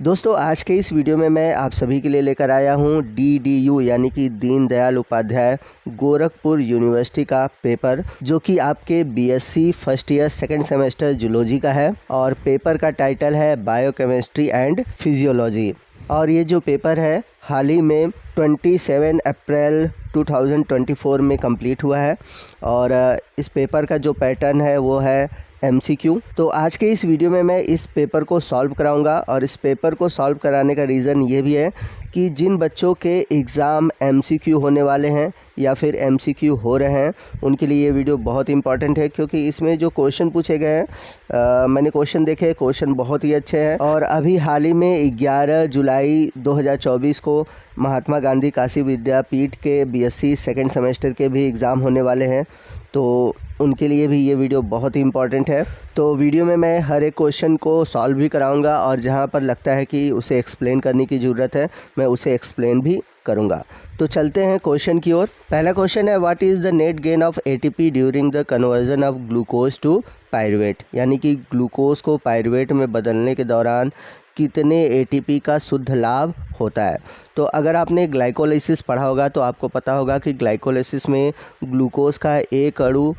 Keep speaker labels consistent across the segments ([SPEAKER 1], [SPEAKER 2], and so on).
[SPEAKER 1] दोस्तों आज के इस वीडियो में मैं आप सभी के लिए लेकर आया हूँ DDU यानी कि दीनदयाल उपाध्याय गोरखपुर यूनिवर्सिटी का पेपर, जो कि आपके BSc first year second semester zoology का है और पेपर का टाइटल है बायोकेमिस्ट्री एंड फिजियोलॉजी। और ये जो पेपर है हाल ही में 27 अप्रैल 2024 में कंप्लीट हुआ है और इस पेपर का जो पैटर्न है वो है MCQ। तो आज के इस वीडियो में मैं इस पेपर को सॉल्व कराऊंगा और इस पेपर को सॉल्व कराने का रीज़न ये भी है कि जिन बच्चों के एग्ज़ाम MCQ होने वाले हैं या फिर MCQ हो रहे हैं उनके लिए ये वीडियो बहुत इंपॉर्टेंट है, क्योंकि इसमें जो क्वेश्चन पूछे गए हैं मैंने क्वेश्चन देखे, क्वेश्चन बहुत ही अच्छे हैं। और अभी हाल ही में 11 जुलाई 2024 को महात्मा गांधी काशी विद्यापीठ के BSc सेकेंड सेमेस्टर के भी एग्ज़ाम होने वाले हैं, तो उनके लिए भी ये वीडियो बहुत ही इंपॉर्टेंट है। तो वीडियो में मैं हर एक क्वेश्चन को सॉल्व भी कराऊंगा और जहां पर लगता है कि उसे एक्सप्लेन करने की ज़रूरत है मैं उसे एक्सप्लेन भी करूंगा। तो चलते हैं क्वेश्चन की ओर। पहला क्वेश्चन है, what is the net gain of ATP during the conversion of glucose to pyruvate, यानी कि ग्लूकोज को पायरुवेट में बदलने के दौरान कितने ATP का शुद्ध लाभ होता है। तो अगर आपने ग्लाइकोलाइसिस पढ़ा होगा तो आपको पता होगा कि ग्लाइकोलाइसिस में ग्लूकोज का एक अणु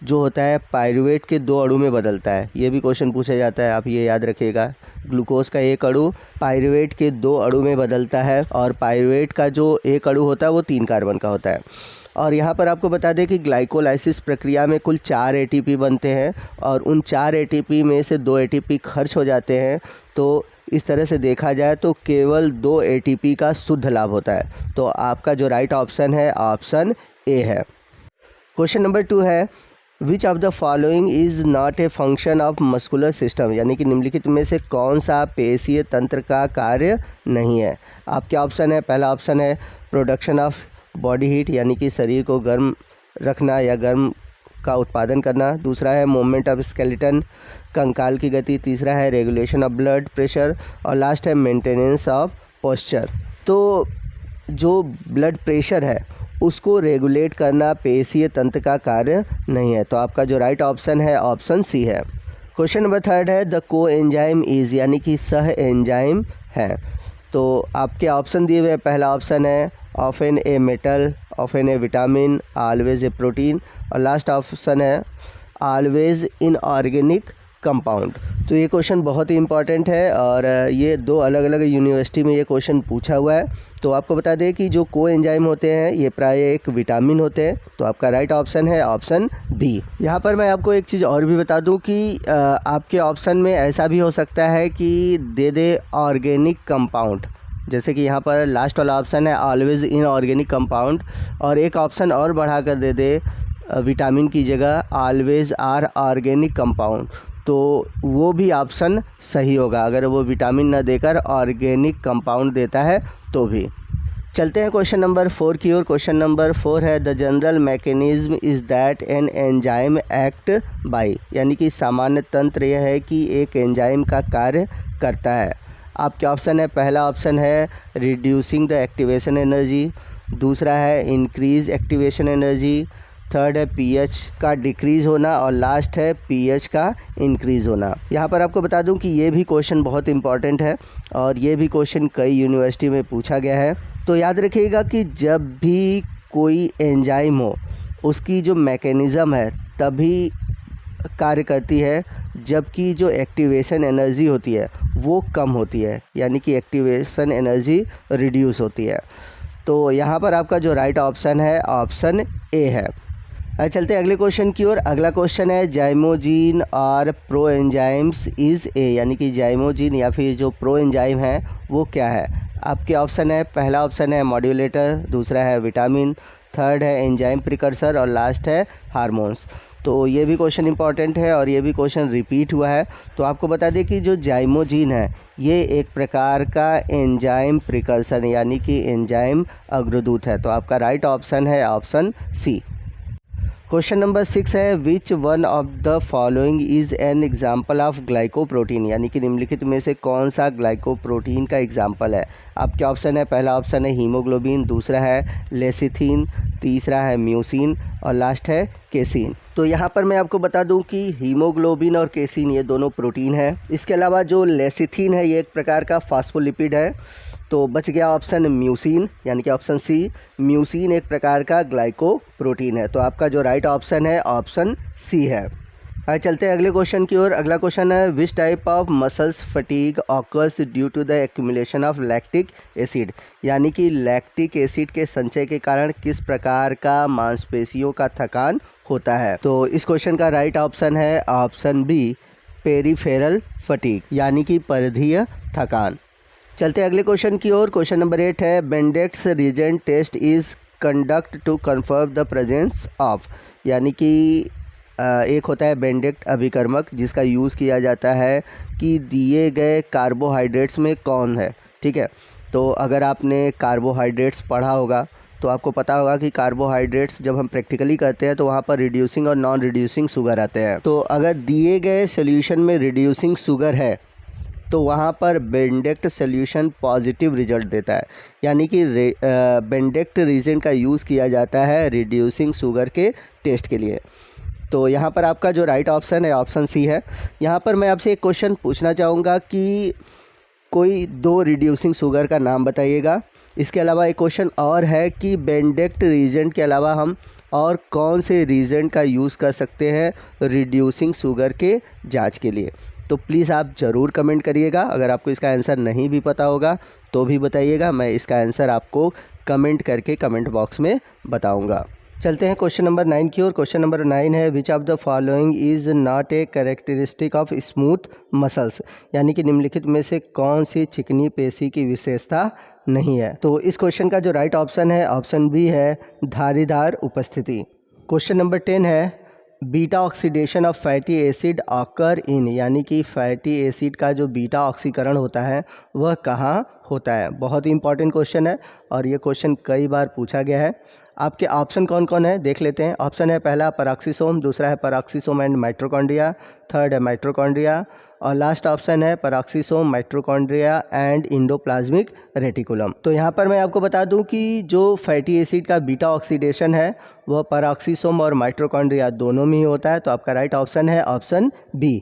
[SPEAKER 1] जो होता है पायरुवेट के 2 अणु में बदलता है। ये भी क्वेश्चन पूछा जाता है, आप ये याद रखिएगा। ग्लूकोज का एक अणु पायरुवेट के 2 अणु में बदलता है और पायरुवेट का जो एक अणु होता है वो 3 कार्बन का होता है। और यहाँ पर आपको बता दें कि ग्लाइकोलाइसिस प्रक्रिया में कुल 4 ATP बनते हैं और उन 4 ATP में से 2 ATP खर्च हो जाते हैं। तो इस तरह से देखा जाए तो केवल 2 ATP का शुद्ध लाभ होता है। तो आपका जो राइट ऑप्शन है ऑप्शन ए है। क्वेश्चन नंबर 2 है, which of the following is not a function of muscular system, यानी कि निम्नलिखित में से कौन सा पेशीय तंत्र का कार्य नहीं है। आपके ऑप्शन है, पहला ऑप्शन है प्रोडक्शन ऑफ बॉडी हीट, यानी कि शरीर को गर्म रखना या गर्म का उत्पादन करना। दूसरा है मूवमेंट ऑफ स्केलेटन, कंकाल की गति। तीसरा है रेगुलेशन ऑफ ब्लड प्रेशर और लास्ट है मेंटेनेंस ऑफ पोस्चर। तो जो ब्लड प्रेशर है उसको रेगुलेट करना पेशीय तंत्र का कार्य नहीं है। तो आपका जो राइट ऑप्शन है ऑप्शन सी है। क्वेश्चन नंबर 3 है, द को एंजाइम इज़, यानी कि सह एंजाइम है। तो आपके ऑप्शन दिए हुए, पहला ऑप्शन है often a metal, often A vitamin, always a protein और लास्ट ऑप्शन है ऑलवेज इनऑर्गेनिक कंपाउंड। तो ये क्वेश्चन बहुत ही इंपॉर्टेंट है और ये 2 अलग अलग यूनिवर्सिटी में ये क्वेश्चन पूछा हुआ है। तो आपको बता दें कि जो को एंजाइम होते हैं ये प्राय एक विटामिन होते हैं। तो आपका राइट ऑप्शन है ऑप्शन बी। यहाँ पर मैं आपको एक चीज़ और भी बता दूँ कि आपके ऑप्शन में ऐसा भी हो सकता है कि दे दे ऑर्गेनिक कंपाउंड, जैसे कि यहाँ पर लास्ट वाला ऑप्शन है ऑलवेज इनऑर्गेनिक कंपाउंड, और एक ऑप्शन और बढ़ा कर दे दे विटामिन की जगह ऑलवेज आर ऑर्गेनिक कंपाउंड। तो वो भी ऑप्शन सही होगा अगर वो विटामिन न देकर ऑर्गेनिक कंपाउंड देता है तो भी। चलते हैं क्वेश्चन नंबर 4 की ओर। क्वेश्चन नंबर 4 है, the general mechanism is that an enzyme act by, यानी कि सामान्य तंत्र यह है कि एक एंजाइम का कार्य करता है। आपके ऑप्शन है, पहला ऑप्शन है रिड्यूसिंग द एक्टिवेशन एनर्जी, दूसरा है इंक्रीज एक्टिवेशन एनर्जी, थर्ड है pH का डिक्रीज़ होना और लास्ट है pH का इंक्रीज़ होना। यहाँ पर आपको बता दूँ कि ये भी क्वेश्चन बहुत इंपॉर्टेंट है और ये भी क्वेश्चन कई यूनिवर्सिटी में पूछा गया है। तो याद रखिएगा कि जब भी कोई एंजाइम हो उसकी जो मैकेनिज़्म है तभी कार्य करती है, जबकि जो एक्टिवेशन एनर्जी होती है वो कम होती है, यानी कि एक्टिवेशन एनर्जी रिड्यूस होती है। तो यहाँ पर आपका जो राइट ऑप्शन है ऑप्शन ए है। चलते हैं अगले क्वेश्चन की ओर। अगला क्वेश्चन है, जाइमोजीन और प्रो एंजाइम्स इज़ ए, यानी कि जाइमोजीन या फिर जो प्रो एंजाइम है वो क्या है। आपके ऑप्शन है, पहला ऑप्शन है मॉड्यूलेटर, दूसरा है विटामिन, थर्ड है एंजाइम प्रिकर्सर और लास्ट है हार्मोन्स। तो ये भी क्वेश्चन इंपॉर्टेंट है और ये भी क्वेश्चन रिपीट हुआ है। तो आपको बता दें कि जो जाइमोजीन है ये एक प्रकार का एंजाइम प्रिकर्सर यानी कि एंजाइम अग्रदूत है। तो आपका राइट ऑप्शन है ऑप्शन सी। क्वेश्चन नंबर 6 है, which one of the following is an example of glycoprotein, यानी कि निम्नलिखित में से कौन सा ग्लाइकोप्रोटीन का एग्जाम्पल है। आपके ऑप्शन है, पहला ऑप्शन है हीमोग्लोबिन, दूसरा है लेसिथिन, तीसरा है म्यूसिन और लास्ट है केसीन। तो यहाँ पर मैं आपको बता दूं कि हीमोग्लोबिन और केसीन ये दोनों प्रोटीन है। इसके अलावा जो लेसिथिन है ये एक प्रकार का फास्फोलिपिड है। तो बच गया ऑप्शन म्यूसिन, यानी कि ऑप्शन सी। म्यूसिन एक प्रकार का ग्लाइकोप्रोटीन है। तो आपका जो राइट ऑप्शन है ऑप्शन सी है। आइए चलते हैं अगले क्वेश्चन की ओर। अगला क्वेश्चन है which type of muscles fatigue occurs due to the accumulation of lactic acid, यानी कि लैक्टिक एसिड के संचय के कारण किस प्रकार का मांसपेशियों का थकान होता है। तो इस क्वेश्चन का राइट ऑप्शन है ऑप्शन बी, पेरीफेरल फटीग, यानी कि परिधीय थकान। चलते हैं अगले क्वेश्चन की ओर। क्वेश्चन नंबर 8 है Benedict's reagent test is conduct to confirm the presence of, यानी कि एक होता है बेंडेक्ट अभिकर्मक जिसका यूज़ किया जाता है कि दिए गए कार्बोहाइड्रेट्स में कौन है। ठीक है, तो अगर आपने कार्बोहाइड्रेट्स पढ़ा होगा तो आपको पता होगा कि कार्बोहाइड्रेट्स जब हम प्रैक्टिकली करते हैं तो वहाँ पर रिड्यूसिंग और नॉन रिड्यूसिंग शुगर आते हैं। तो अगर दिए गए सोल्यूशन में रिड्यूसिंग शुगर है तो वहाँ पर बेंडेक्ट सोल्यूशन पॉजिटिव रिजल्ट देता है, यानी कि बेंडेक्ट रीजेंट का यूज़ किया जाता है रिड्यूसिंग शुगर के टेस्ट के लिए। तो यहाँ पर आपका जो राइट ऑप्शन है ऑप्शन सी है। यहाँ पर मैं आपसे एक क्वेश्चन पूछना चाहूँगा कि कोई 2 रिड्यूसिंग शुगर का नाम बताइएगा। इसके अलावा एक क्वेश्चन और है कि बेंडेक्ट रीजेंट के अलावा हम और कौन से रीजेंट का यूज़ कर सकते हैं रिड्यूसिंग शुगर के जांच के लिए। तो प्लीज़ आप ज़रूर कमेंट करिएगा। अगर आपको इसका आंसर नहीं भी पता होगा तो भी बताइएगा, मैं इसका आंसर आपको कमेंट करके कमेंट बॉक्स में बताऊँगा। चलते हैं क्वेश्चन नंबर 9 की ओर। क्वेश्चन नंबर 9 है which of the following is not a characteristic of smooth muscles, यानी कि निम्नलिखित में से कौन सी चिकनी पेशी की विशेषता नहीं है। तो इस क्वेश्चन का जो राइट ऑप्शन है ऑप्शन बी है, धारीदार उपस्थिति। क्वेश्चन नंबर 10 है beta oxidation of fatty acid occur in, यानी कि फैटी एसिड का जो बीटा ऑक्सीकरण होता है वह कहाँ होता है। बहुत ही इंपॉर्टेंट क्वेश्चन है और ये क्वेश्चन कई बार पूछा गया है। आपके ऑप्शन कौन कौन है देख लेते हैं। ऑप्शन है पहला पैराक्सीसोम, दूसरा है पैराक्सीसोम एंड माइटोकॉन्ड्रिया, थर्ड है माइटोकॉन्ड्रिया और लास्ट ऑप्शन है पैराक्सीसोम, माइटोकॉन्ड्रिया एंड इंडोप्लाज्मिक रेटिकुलम। तो यहाँ पर मैं आपको बता दूँ कि जो फैटी एसिड का बीटा ऑक्सीडेशन है वह पैराक्सीसोम और माइटोकॉन्ड्रिया दोनों में ही होता है। तो आपका राइट ऑप्शन है ऑप्शन बी।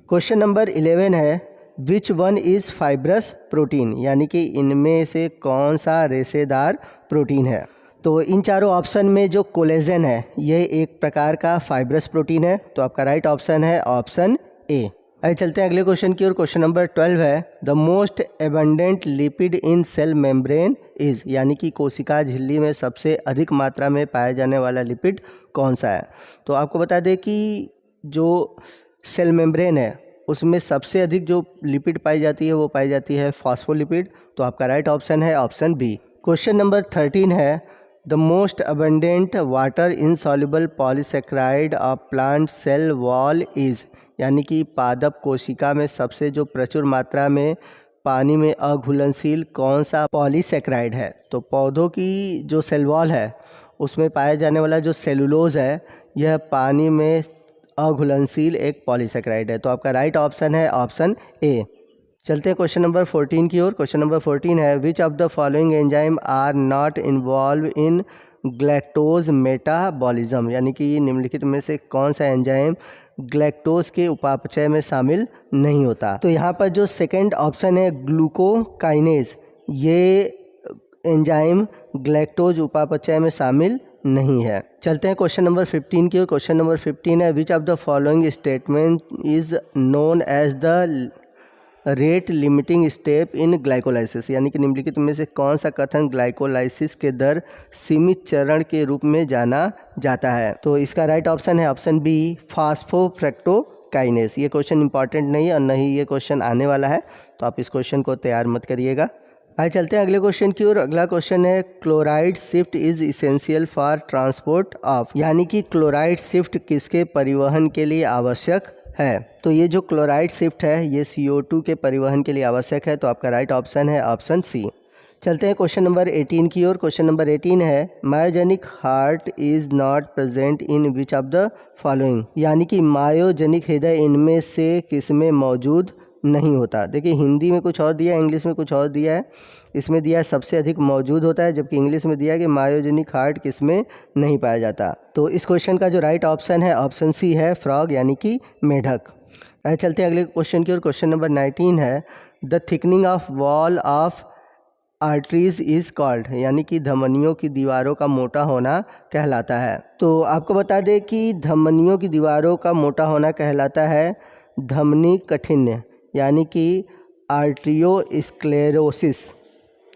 [SPEAKER 1] क्वेश्चन नंबर 11 है which one is fibrous protein, यानी कि इनमें से कौन सा रेशेदार प्रोटीन है। तो इन चारों ऑप्शन में जो कोलेजन है यह एक प्रकार का फाइब्रस प्रोटीन है। तो आपका राइट ऑप्शन है ऑप्शन ए। आइए चलते हैं अगले क्वेश्चन की ओर। क्वेश्चन नंबर 12 है the most abundant lipid in cell membrane is, यानी कि कोशिका झिल्ली में सबसे अधिक मात्रा में पाया जाने वाला लिपिड कौन सा है। तो आपको बता दें कि जो सेल मेम्ब्रेन है उसमें सबसे अधिक जो लिपिड पाई जाती है वो पाई जाती है फॉस्फोलिपिड। तो आपका राइट ऑप्शन है ऑप्शन बी। क्वेश्चन नंबर 13 है the most abundant water insoluble polysaccharide of plant cell wall is, यानी कि पादप कोशिका में सबसे जो प्रचुर मात्रा में पानी में अघुलनशील कौन सा पॉलीसेक्राइड है। तो पौधों की जो सेल वॉल है उसमें पाया जाने वाला जो सेलुलोज है यह पानी में अघुलनशील एक पॉलीसेक्राइड है। तो आपका राइट ऑप्शन है ऑप्शन ए। चलते हैं क्वेश्चन नंबर 14 की ओर। क्वेश्चन नंबर 14 है which of the following enzyme are not involve in galactose metabolism, यानी कि निम्नलिखित में से कौन सा एंजाइम ग्लैक्टोज के उपापचय में शामिल नहीं होता। तो यहाँ पर जो सेकंड ऑप्शन है ग्लूकोकाइनेज, ये एंजाइम ग्लैक्टोज उपापचय में शामिल नहीं है। चलते हैं क्वेश्चन नंबर 15 की ओर। क्वेश्चन नंबर 15 है which of the following statement is known as the rate limiting step in glycolysis, यानी कि निम्नलिखित में से कौन सा कथन ग्लाइकोलाइसिस के दर सीमित चरण के रूप में जाना जाता है। तो इसका राइट ऑप्शन है ऑप्शन बी, फास्फोफ्रक्टोकाइनेस। ये क्वेश्चन इंपॉर्टेंट नहीं है और नहीं ये क्वेश्चन आने वाला है, तो आप इस क्वेश्चन को तैयार मत करिएगा। आइए चलते हैं अगले क्वेश्चन की ओर। अगला क्वेश्चन है chloride shift is essential for transport of, यानी कि क्लोराइड शिफ्ट किसके परिवहन के लिए आवश्यक है। तो ये जो क्लोराइड शिफ्ट है ये CO2 के परिवहन के लिए आवश्यक है। तो आपका राइट ऑप्शन है ऑप्शन सी। चलते हैं क्वेश्चन नंबर 18 की ओर। क्वेश्चन नंबर 18 है myogenic heart is not present in which of the following, यानी कि मायोजेनिक हृदय इनमें से किस में मौजूद नहीं होता। देखिए हिंदी में कुछ और दिया है, इंग्लिश में कुछ और दिया है। इसमें दिया है सबसे अधिक मौजूद होता है, जबकि इंग्लिश में दिया है कि मायोजेनिक हार्ट किसमें नहीं पाया जाता। तो इस क्वेश्चन का जो राइट ऑप्शन है ऑप्शन सी है, फ्रॉग यानी कि मेढक। चलते हैं अगले क्वेश्चन की ओर। क्वेश्चन नंबर 19 है, the thickening of wall of arteries is called, यानी कि धमनियों की दीवारों का मोटा होना कहलाता है। तो आपको बता दें कि धमनियों की दीवारों का मोटा होना कहलाता है धमनी काठिन्य, यानी कि आर्ट्रियोस्क्लेरोसिस।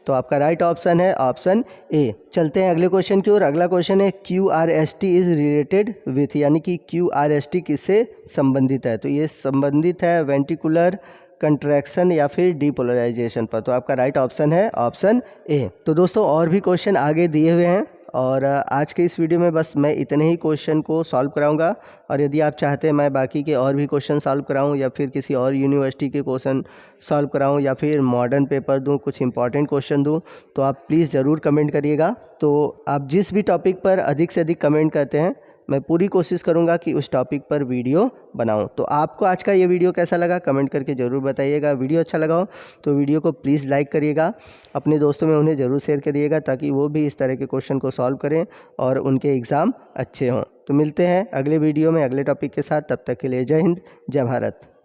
[SPEAKER 1] तो आपका राइट ऑप्शन है ऑप्शन ए। चलते हैं अगले क्वेश्चन की ओर। अगला क्वेश्चन है QRST इज़ रिलेटेड विथ, यानी कि QRST किससे संबंधित है। तो ये संबंधित है वेंट्रिकुलर कंट्रैक्शन या फिर डीपोलराइजेशन पर। तो आपका राइट ऑप्शन है ऑप्शन ए। तो दोस्तों और भी क्वेश्चन आगे दिए हुए हैं और आज के इस वीडियो में बस मैं इतने ही क्वेश्चन को सॉल्व कराऊंगा। और यदि आप चाहते हैं मैं बाकी के और भी क्वेश्चन सॉल्व कराऊं या फिर किसी और यूनिवर्सिटी के क्वेश्चन सॉल्व कराऊं या फिर मॉडर्न पेपर दूं, कुछ इंपॉर्टेंट क्वेश्चन दूं, तो आप प्लीज़ ज़रूर कमेंट करिएगा। तो आप जिस भी टॉपिक पर अधिक से अधिक कमेंट करते हैं मैं पूरी कोशिश करूंगा कि उस टॉपिक पर वीडियो बनाऊं। तो आपको आज का ये वीडियो कैसा लगा कमेंट करके ज़रूर बताइएगा। वीडियो अच्छा लगा हो तो वीडियो को प्लीज़ लाइक करिएगा, अपने दोस्तों में उन्हें ज़रूर शेयर करिएगा ताकि वो भी इस तरह के क्वेश्चन को सॉल्व करें और उनके एग्ज़ाम अच्छे हों। तो मिलते हैं अगले वीडियो में अगले टॉपिक के साथ, तब तक के लिए जय हिंद जय भारत।